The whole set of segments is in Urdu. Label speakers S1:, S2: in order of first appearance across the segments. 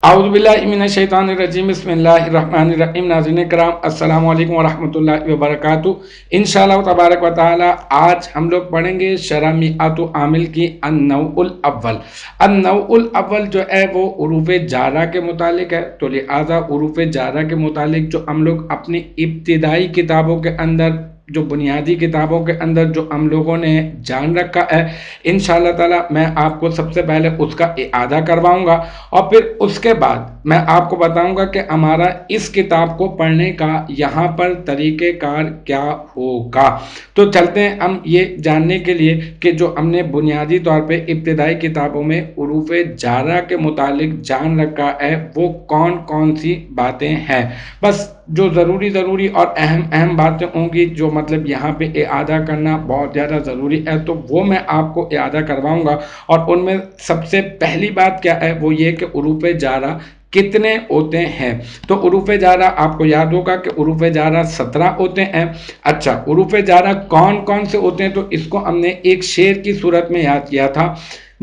S1: اعوذ باللہ من الشیطان الرجیم بسم اللہ الرحمن الرحیم۔ ناظرین کرام السلام علیکم ورحمۃ اللہ وبرکاتہ۔ انشاءاللہ تبارک و تعالی آج ہم لوگ پڑھیں گے شرح میعات عامل کی النوع الاول۔ النوع الاول جو ہے وہ حروف جارہ کے متعلق ہے، تو لہٰذا حروف جارہ کے متعلق جو ہم لوگ اپنی ابتدائی کتابوں کے اندر، جو بنیادی کتابوں کے اندر جو ہم لوگوں نے جان رکھا ہے، انشاءاللہ تعالی میں آپ کو سب سے پہلے اس کا اعادہ کرواؤں گا، اور پھر اس کے بعد میں آپ کو بتاؤں گا کہ ہمارا اس کتاب کو پڑھنے کا یہاں پر طریقہ کار کیا ہوگا۔ تو چلتے ہیں ہم یہ جاننے کے لیے کہ جو ہم نے بنیادی طور پہ ابتدائی کتابوں میں حروف جارہ کے متعلق جان رکھا ہے وہ کون کون سی باتیں ہیں۔ بس جو ضروری اور اہم باتیں ہوں گی، جو مطلب یہاں پہ اعادہ کرنا بہت زیادہ ضروری ہے، تو وہ میں آپ کو اعادہ کرواؤں گا۔ اور ان میں سب سے پہلی بات کیا ہے وہ یہ کہ حروف جارہ کتنے ہوتے ہیں۔ تو حروف جارہ آپ کو یاد ہوگا کہ حروف جارہ 17 ہوتے ہیں۔ اچھا، حروف جارہ کون کون سے ہوتے ہیں تو اس کو ہم نے ایک شعر کی صورت میں یاد کیا تھا۔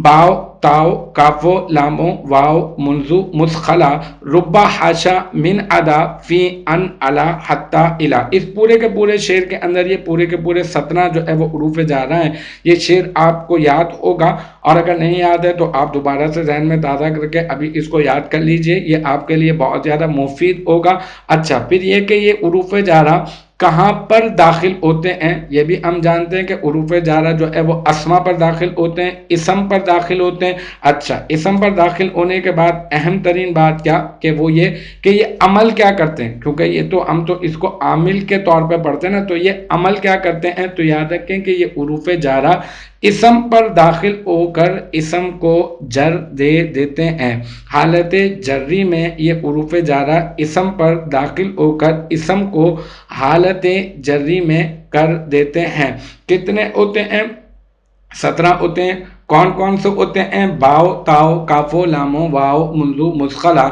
S1: باؤ تاؤ کافو لامو واو منزو مسخلا ربا حاشا من ادا فی ان علا حتی الا۔ اس پورے کے پورے شعر کے اندر یہ پورے کے پورے 17 جو ہے وہ حروف جارہ ہیں۔ یہ شعر آپ کو یاد ہوگا، اور اگر نہیں یاد ہے تو آپ دوبارہ سے ذہن میں تازہ کر کے ابھی اس کو یاد کر لیجئے، یہ آپ کے لیے بہت زیادہ مفید ہوگا۔ اچھا، پھر یہ کہ یہ حروف جارہ کہاں پر داخل ہوتے ہیں، یہ بھی ہم جانتے ہیں کہ حروف جارہ جو ہے وہ اسما پر داخل ہوتے ہیں، اسم پر داخل ہوتے ہیں۔ اچھا، اسم پر داخل ہونے کے بعد اہم ترین بات کیا کہ وہ یہ کہ یہ عمل کیا کرتے ہیں، کیونکہ یہ تو ہم تو اس کو عامل کے طور پہ پڑھتے ہیں نا، تو یہ عمل کیا کرتے ہیں۔ تو یاد رکھیں کہ یہ حروف جارہ اسم پر داخل ہو کر اسم کو جر دے دیتے ہیں۔ حالت جری میں یہ حروف جارہ اسم پر داخل ہو کر اسم کو حالت جری میں کر دیتے ہیں۔ کتنے ہوتے ہیں؟ 17 ہوتے ہیں۔ کون کون سے ہوتے ہیں؟ باؤ تاؤ کافو لامو واو منزو مسخلا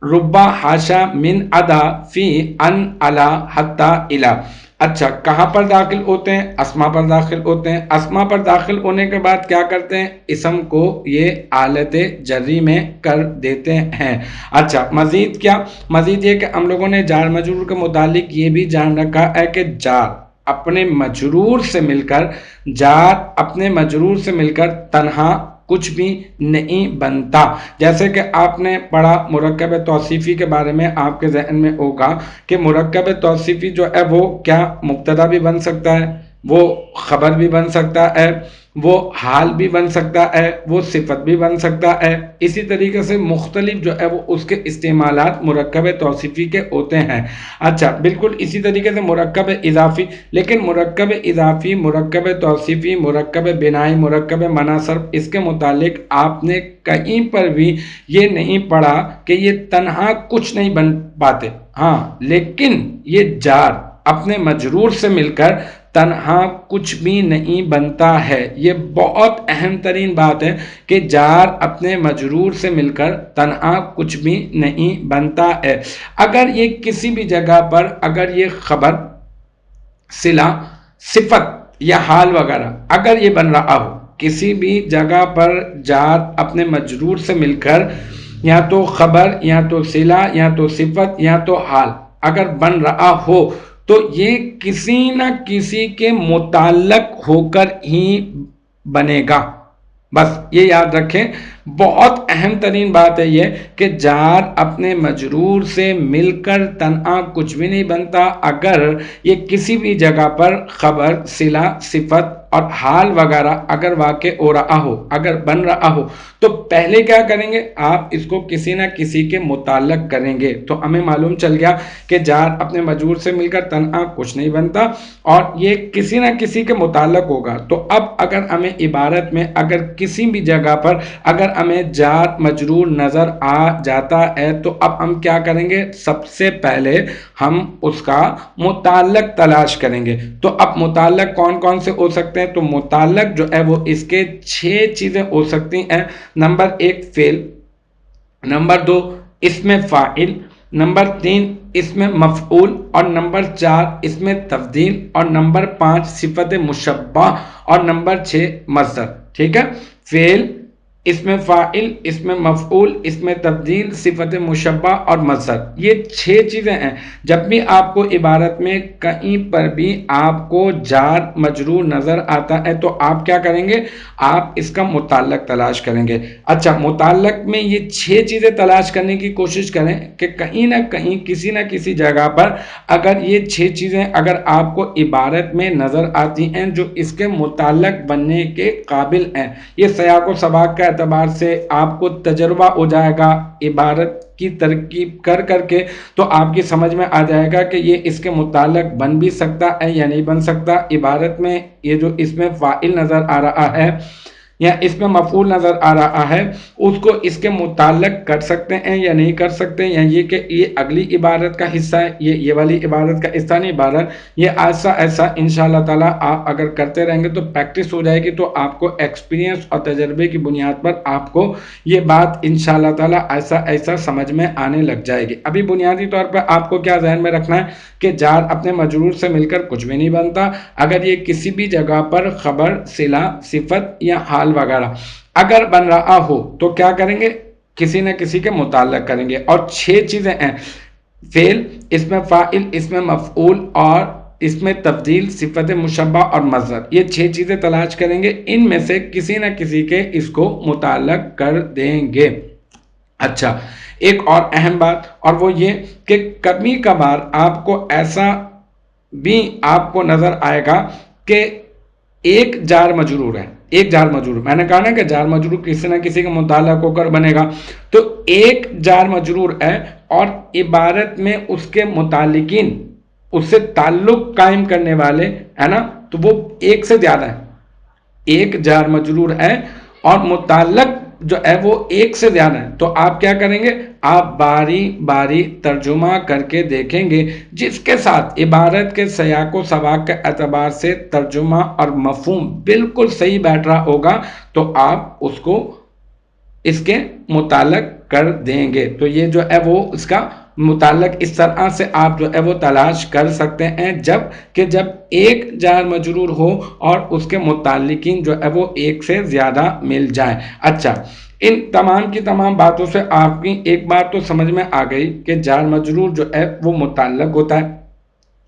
S1: ربا حاشا من ادا فی ان علا حتی الا۔ اچھا، کہاں پر داخل ہوتے ہیں؟ اسما پر داخل ہوتے ہیں۔ اسما پر داخل ہونے کے بعد کیا کرتے ہیں؟ اسم کو یہ حالت جری میں کر دیتے ہیں۔ اچھا، مزید کیا؟ مزید یہ کہ ہم لوگوں نے جار مجرور کے متعلق یہ بھی جان رکھا ہے کہ جار اپنے مجرور سے مل کر، جار اپنے مجرور سے مل کر تنہا کچھ بھی نہیں بنتا۔ جیسے کہ آپ نے پڑھا مرکب توصیفی کے بارے میں، آپ کے ذہن میں ہوگا کہ مرکب توصیفی جو ہے وہ کیا مبتدا بھی بن سکتا ہے، وہ خبر بھی بن سکتا ہے، وہ حال بھی بن سکتا ہے، وہ صفت بھی بن سکتا ہے۔ اسی طریقے سے مختلف جو ہے وہ اس کے استعمالات مرکب توصیفی کے ہوتے ہیں۔ اچھا، بالکل اسی طریقے سے مرکب اضافی، لیکن مرکب اضافی، مرکب توصیفی، مرکب بنائی، مرکب مناصرف، اس کے متعلق آپ نے کہیں پر بھی یہ نہیں پڑھا کہ یہ تنہا کچھ نہیں بن پاتے۔ ہاں، لیکن یہ جار اپنے مجرور سے مل کر تنہا کچھ بھی نہیں بنتا ہے۔ یہ بہت اہم ترین بات ہے کہ جار اپنے مجرور سے مل کر تنہا کچھ بھی نہیں بنتا ہے۔ اگر یہ کسی بھی جگہ پر، اگر یہ خبر، صلہ، صفت یا حال وغیرہ اگر یہ بن رہا ہو، کسی بھی جگہ پر جار اپنے مجرور سے مل کر یا تو خبر یا تو صلہ یا تو صفت یا تو حال اگر بن رہا ہو، تو یہ کسی نہ کسی کے متعلق ہو کر ہی بنے گا۔ بس یہ یاد رکھیں، بہت اہم ترین بات ہے یہ کہ جار اپنے مجرور سے مل کر تنہا کچھ بھی نہیں بنتا۔ اگر یہ کسی بھی جگہ پر خبر، صلہ، صفت اور حال وغیرہ اگر واقع ہو رہا ہو، اگر بن رہا ہو، تو پہلے کیا کریں گے؟ آپ اس کو کسی نہ کسی کے متعلق کریں گے۔ تو ہمیں معلوم چل گیا کہ جار اپنے مجرور سے مل کر تنہا کچھ نہیں بنتا اور یہ کسی نہ کسی کے متعلق ہوگا۔ تو اب اگر ہمیں عبارت میں اگر کسی بھی جگہ پر اگر ہمیں جار مجرور نظر آ جاتا ہے تو اب ہم کیا کریں گے؟ سب سے پہلے ہم اس کا متعلق تلاش کریں گے۔ تو اب متعلق کون کون سے ہو سکتے ہیں؟ تو متعلق جو ہے وہ اس کے 6 چیزیں ہو سکتی ہیں۔ نمبر 1 فعل، نمبر 2 اسم فاعل، نمبر 3 اسم مفعول، اور نمبر 4 اسم تفضیل، اور نمبر 5 صفت مشبہ، اور نمبر 6 مصدر۔ ٹھیک ہے؟ فعل، اسم فاعل، اسم مفعول، اسم تبدیل، صفت مشبہ اور مصدر، یہ 6 چیزیں ہیں۔ جب بھی آپ کو عبارت میں کہیں پر بھی آپ کو جار مجرور نظر آتا ہے تو آپ کیا کریں گے؟ آپ اس کا متعلق تلاش کریں گے۔ اچھا، متعلق میں یہ 6 چیزیں تلاش کرنے کی کوشش کریں کہ کہیں نہ کہیں کسی نہ کسی جگہ پر اگر یہ 6 چیزیں اگر آپ کو عبارت میں نظر آتی ہیں جو اس کے متعلق بننے کے قابل ہیں، یہ سیاق و سباق کا اعتبار سے آپ کو تجربہ ہو جائے گا عبارت کی ترکیب کر کر کے، تو آپ کی سمجھ میں آ جائے گا کہ یہ اس کے متعلق بن بھی سکتا ہے یا نہیں بن سکتا۔ عبارت میں یہ جو اس میں فاعل نظر آ رہا ہے یا اس میں مفعول نظر آ رہا ہے، اس کو اس کے متعلق کر سکتے ہیں یا نہیں کر سکتے، یا یہ کہ یہ اگلی عبارت کا حصہ ہے، یہ والی عبارت کا حصہ نہیں، عبارت یہ ایسا ایسا انشاءاللہ تعالیٰ آپ اگر کرتے رہیں گے تو پریکٹس ہو جائے گی، تو آپ کو ایکسپیرینس اور تجربے کی بنیاد پر آپ کو یہ بات انشاءاللہ تعالیٰ ایسا ایسا سمجھ میں آنے لگ جائے گی۔ ابھی بنیادی طور پر آپ کو کیا ذہن میں رکھنا ہے کہ جار اپنے مجرور سے مل کر کچھ بھی نہیں بنتا، اگر یہ کسی بھی جگہ پر خبر، صلہ، صفت یا حال وغیرہ اگر بن رہا ہو تو کیا کریں گے؟ کسی نہ کسی کے متعلق کریں گے۔ اور 6 چیزیں ہیں: فعل، اسم فاعل، اسم مفعول اور اسم تبدیل، صفت مشبہ اور مصدر، یہ 6 چیزیں تلاش کریں گے، ان میں سے کسی نہ کسی کے اس کو متعلق کر دیں گے۔ اچھا، ایک اور اہم بات اور وہ یہ کہ کبھی کبھار آپ کو ایسا بھی آپ کو نظر آئے گا کہ ایک جار مجرور ہے، ایک جار مجرور، میں نے کہا نا کہ جار مجرور کسی نہ کسی کا متعلق ہو کر بنے گا، تو ایک جار مجرور ہے اور عبارت میں اس کے متعلقین، اس سے تعلق قائم کرنے والے ہے نا، تو وہ ایک سے زیادہ ہے، ایک جار مجرور ہے اور متعلق جو ہے وہ ایک سے زیادہ ہے، تو آپ کیا کریں گے؟ آپ باری باری ترجمہ کر کے دیکھیں گے، جس کے ساتھ عبارت کے سیاق و سباق کے اعتبار سے ترجمہ اور مفہوم بالکل صحیح بیٹھ رہا ہوگا تو آپ اس کو اس کے متعلق کر دیں گے۔ تو یہ جو ہے وہ اس کا متعلق اس طرح سے آپ جو ہے وہ تلاش کر سکتے ہیں جب ایک جار مجرور ہو اور اس کے متعلقین جو ہے وہ ایک سے زیادہ مل جائیں۔ اچھا، ان تمام کی تمام باتوں سے آپ کی ایک بات تو سمجھ میں آ گئی کہ جار مجرور جو ہے وہ متعلق ہوتا ہے،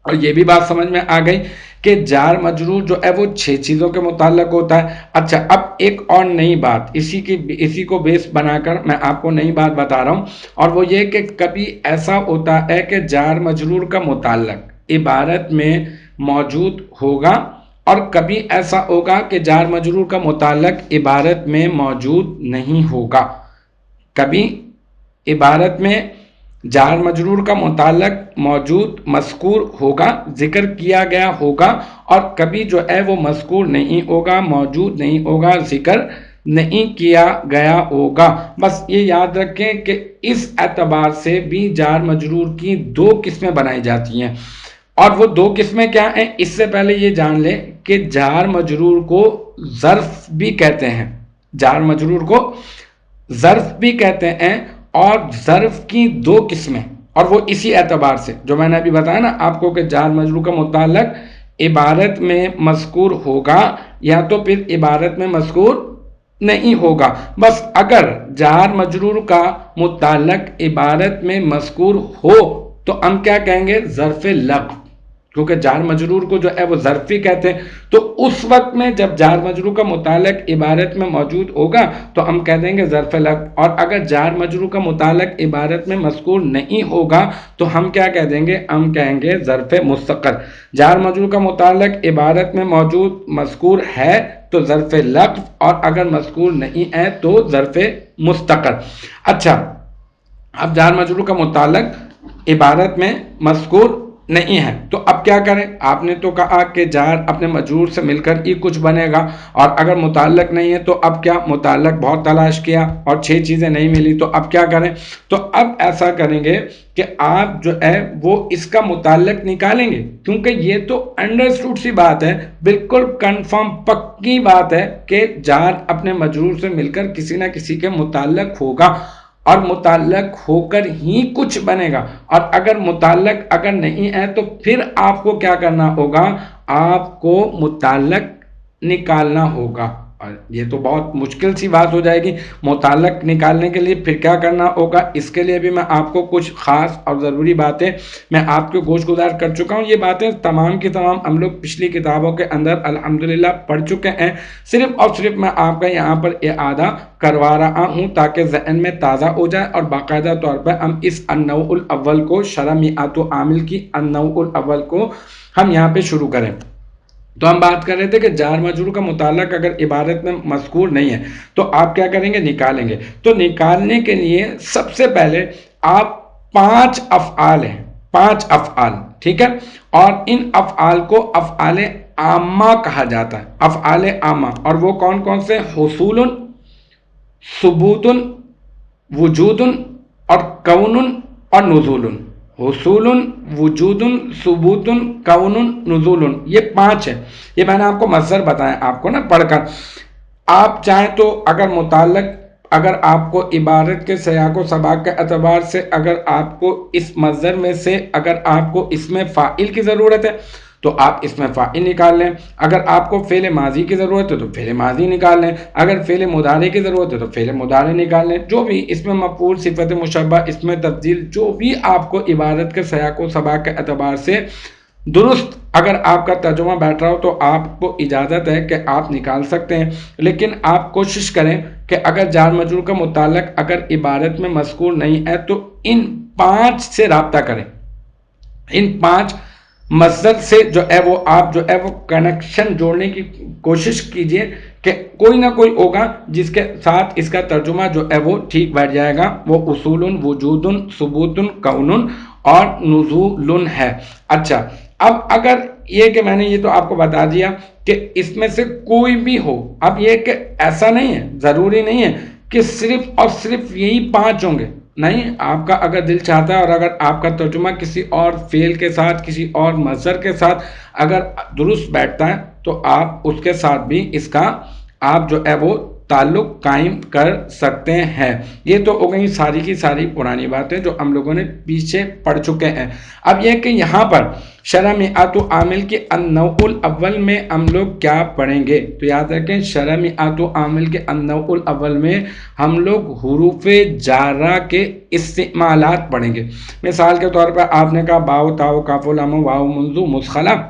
S1: اور یہ بھی بات سمجھ میں آ گئی کہ جار مجرور جو ہے وہ 6 چیزوں کے متعلق ہوتا ہے۔ اچھا، اب ایک اور نئی بات اسی کو بیس بنا کر میں آپ کو نئی بات بتا رہا ہوں، اور وہ یہ کہ کبھی ایسا ہوتا ہے کہ جار مجرور کا متعلق عبارت میں موجود ہوگا اور کبھی ایسا ہوگا کہ جار مجرور کا متعلق عبارت میں موجود نہیں ہوگا۔ کبھی عبارت میں جار مجرور کا متعلق موجود مذکور ہوگا، ذکر کیا گیا ہوگا، اور کبھی جو ہے وہ مذکور نہیں ہوگا، موجود نہیں ہوگا، ذکر نہیں کیا گیا ہوگا۔ بس یہ یاد رکھیں کہ اس اعتبار سے بھی جار مجرور کی 2 قسمیں بنائی جاتی ہیں، اور وہ 2 قسمیں کیا ہیں؟ اس سے پہلے یہ جان لیں کہ جار مجرور کو ظرف بھی کہتے ہیں، جار مجرور کو ظرف بھی کہتے ہیں، اور ظرف کی 2 قسمیں، اور وہ اسی اعتبار سے جو میں نے ابھی بتایا نا آپ کو کہ جار مجرور کا متعلق عبارت میں مذکور ہوگا یا تو پھر عبارت میں مذکور نہیں ہوگا۔ بس اگر جار مجرور کا متعلق عبارت میں مذکور ہو تو ہم کیا کہیں گے؟ ظرف لغو، کیونکہ جار مجرور کو جو ہے وہ ظرفی کہتے ہیں، تو اس وقت میں جب جار مجرور کا متعلق عبارت میں موجود ہوگا تو ہم کہہ دیں گے ظرف لغو، اور اگر جار مجرور کا متعلق عبارت میں مذکور نہیں ہوگا تو ہم کیا کہہ دیں گے؟ ہم کہیں گے ظرف مستقر۔ جار مجرور کا متعلق عبارت میں موجود مذکور ہے تو ظرف لغو، اور اگر مذکور نہیں ہے تو ظرف مستقر۔ اچھا، اب جار مجرور کا متعلق عبارت میں مذکور نہیں ہے تو اب کیا کریں؟ آپ نے تو کہا کہ جار اپنے مجرور سے مل کر ہی کچھ بنے گا، اور اگر متعلق نہیں ہے تو اب کیا؟ متعلق بہت تلاش کیا اور 6 چیزیں نہیں ملی، تو اب کیا کریں؟ تو اب ایسا کریں گے کہ آپ جو ہے وہ اس کا متعلق نکالیں گے، کیونکہ یہ تو انڈرسٹوڈ سی بات ہے، بالکل کنفرم پکی بات ہے کہ جار اپنے مجرور سے مل کر کسی نہ کسی کے متعلق ہوگا، اور متعلق ہو کر ہی کچھ بنے گا، اور اگر متعلق اگر نہیں ہے تو پھر آپ کو کیا کرنا ہوگا؟ آپ کو متعلق نکالنا ہوگا۔ اور یہ تو بہت مشکل سی بات ہو جائے گی متعلق نکالنے کے لیے. پھر کیا کرنا ہوگا؟ اس کے لیے بھی میں آپ کو کچھ خاص اور ضروری باتیں میں آپ کو گوش گزار کر چکا ہوں. یہ باتیں تمام کی تمام ہم لوگ پچھلی کتابوں کے اندر الحمدللہ پڑھ چکے ہیں. صرف اور صرف میں آپ کا یہاں پر اعادہ کروا رہا ہوں تاکہ ذہن میں تازہ ہو جائے اور باقاعدہ طور پر ہم اس النوع الاول کو، شرح میعات و عامل کی النوع الاول کو ہم یہاں پہ شروع کریں. تو ہم بات کر رہے تھے کہ جار مجرور کا متعلق اگر عبارت میں مذکور نہیں ہے تو آپ کیا کریں گے؟ نکالیں گے. تو نکالنے کے لیے سب سے پہلے آپ 5 افعال ہیں، 5 افعال، ٹھیک ہے، اور ان افعال کو افعال عامہ کہا جاتا ہے. افعال عامہ، اور وہ کون کون سے؟ حصول، ثبوت، وجود اور کون اور نزول. حصول، وجود، ثبوت، کون، نزول، یہ 5 ہے. یہ میں نے آپ کو مصدر بتایا آپ کو نا پڑھ کر. آپ چاہیں تو اگر متعلق، اگر آپ کو عبارت کے سیاق و سباق کے اعتبار سے اگر آپ کو اس مصدر میں سے اگر آپ کو اس میں فاعل کی ضرورت ہے تو آپ اس میں فاعل نکال لیں. اگر آپ کو فعل ماضی کی ضرورت ہے تو فعل ماضی نکال لیں. اگر فعل مضارع کی ضرورت ہے تو فعل مضارع نکال لیں. جو بھی اس میں مفعول، صفت مشبہ، اس میں تفضیل، جو بھی آپ کو عبارت کے سیاق و سباق کے اعتبار سے درست اگر آپ کا ترجمہ بیٹھ رہا ہو تو آپ کو اجازت ہے کہ آپ نکال سکتے ہیں. لیکن آپ کوشش کریں کہ اگر جار مجرور کا متعلق اگر عبارت میں مذکور نہیں ہے تو ان 5 سے رابطہ کریں. ان 5 مصدر سے جو ہے وہ آپ جو ہے وہ کنیکشن جوڑنے کی کوشش کیجئے کہ کوئی نہ کوئی ہوگا جس کے ساتھ اس کا ترجمہ جو ہے وہ ٹھیک بیٹھ جائے گا. وہ اصول، وجود، ثبوت، کون اور نزول ہے. اچھا، اب اگر یہ کہ میں نے یہ تو آپ کو بتا دیا کہ اس میں سے کوئی بھی ہو. اب یہ کہ ایسا نہیں ہے، ضروری نہیں ہے کہ صرف اور صرف یہی 5 ہوں گے. نہیں، آپ کا اگر دل چاہتا ہے اور اگر آپ کا ترجمہ کسی اور فعل کے ساتھ، کسی اور مصدر کے ساتھ اگر درست بیٹھتا ہے تو آپ اس کے ساتھ بھی اس کا آپ جو ہے وہ تعلق قائم کر سکتے ہیں. یہ تو ہو گئی ساری کی ساری پرانی باتیں جو ہم لوگوں نے پیچھے پڑھ چکے ہیں. اب یہ کہ یہاں پر شرح میعات و عامل کے النوع الاول میں ہم لوگ کیا پڑھیں گے؟ تو یاد رکھیں شرح میعات و عامل کے النوع الاول میں ہم لوگ حروف جارہ کے استعمالات پڑھیں گے. مثال کے طور پر آپ نے کہا باؤ، تاؤ، کاف و لام، واو، منذ، مسخلہ،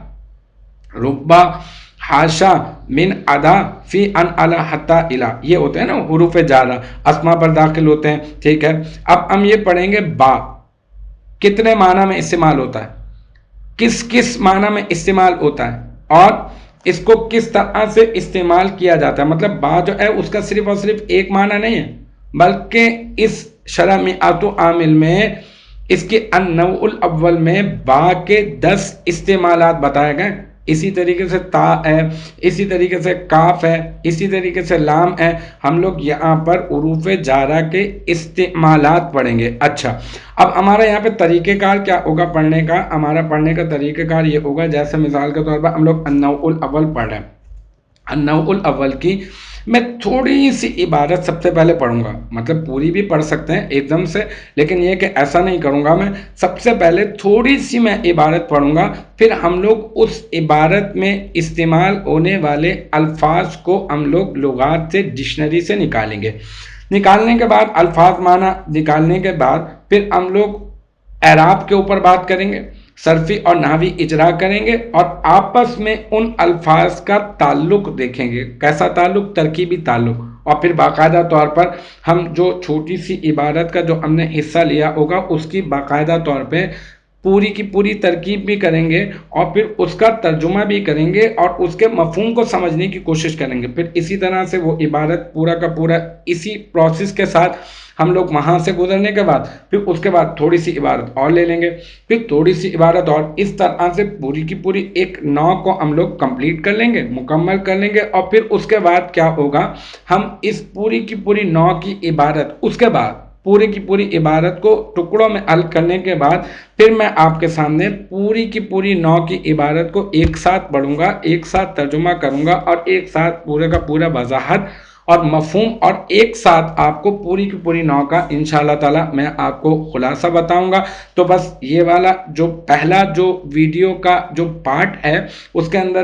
S1: ربا، حاشا، من، ادا، فی، ان، علی، حتی، الی، یہ ہوتے ہیں نا حروف جارہ، اسما پر داخل ہوتے ہیں. ٹھیک ہے، اب ہم یہ پڑھیں گے با کتنے معنی میں استعمال ہوتا ہے، کس کس معنی میں استعمال ہوتا ہے اور اس کو کس طرح سے استعمال کیا جاتا ہے. مطلب با جو ہے اس کا صرف اور صرف ایک معنی نہیں ہے بلکہ اس شرح میعات و عامل میں اس کے النوع الاول میں با کے 10 استعمالات بتائے گئے. اسی طریقے سے تا ہے، اسی طریقے سے کاف ہے، اسی طریقے سے لام ہے. ہم لوگ یہاں پر حروف جارہ کے استعمالات پڑھیں گے. اچھا، اب ہمارا یہاں پہ طریقہ کار کیا ہوگا پڑھنے کا؟ ہمارا پڑھنے کا طریقہ کار یہ ہوگا جیسے مثال کے طور پر ہم لوگ النوع الاول پڑھ رہے ہیں. النوع الاول کی میں تھوڑی سی عبارت سب سے پہلے پڑھوں گا، مطلب پوری بھی پڑھ سکتے ہیں ایک دم سے، لیکن یہ کہ ایسا نہیں کروں گا. میں سب سے پہلے تھوڑی سی میں عبارت پڑھوں گا، پھر ہم لوگ اس عبارت میں استعمال ہونے والے الفاظ کو ہم لوگ لغات سے، ڈکشنری سے نکالیں گے. نکالنے کے بعد الفاظ معنی نکالنے کے بعد پھر ہم لوگ اعراب کے اوپر بات کریں گے، صرفی اور نحوی اجرا کریں گے اور آپس میں ان الفاظ کا تعلق دیکھیں گے. کیسا تعلق؟ ترکیبی تعلق. اور پھر باقاعدہ طور پر ہم جو چھوٹی سی عبارت کا جو ہم نے حصہ لیا ہوگا اس کی باقاعدہ طور پہ پوری کی پوری ترکیب بھی کریں گے اور پھر اس کا ترجمہ بھی کریں گے اور اس کے مفہوم کو سمجھنے کی کوشش کریں گے. پھر اسی طرح سے وہ عبارت پورا کا پورا اسی پروسیس کے ساتھ ہم لوگ وہاں سے گزرنے کے بعد پھر اس کے بعد تھوڑی سی عبارت اور لے لیں گے، پھر تھوڑی سی عبارت اور، اس طرح سے پوری کی پوری ایک نو کو ہم لوگ کمپلیٹ کر لیں گے، مکمل کر لیں گے. اور پھر اس کے بعد کیا ہوگا، ہم اس پوری کی پوری نو کی عبارت اس کے بعد پوری کی پوری عبارت کو ٹکڑوں میں حل کرنے کے بعد پھر میں آپ کے سامنے پوری کی پوری نو کی عبارت کو ایک ساتھ پڑھوں گا، ایک ساتھ ترجمہ کروں گا اور ایک ساتھ پورے کا پورا وضاحت اور مفہوم اور ایک ساتھ آپ کو پوری کی پوری نو کا انشاءاللہ تعالی میں آپ کو خلاصہ بتاؤں گا. تو بس یہ والا جو پہلا جو ویڈیو کا جو پارٹ ہے اس کے اندر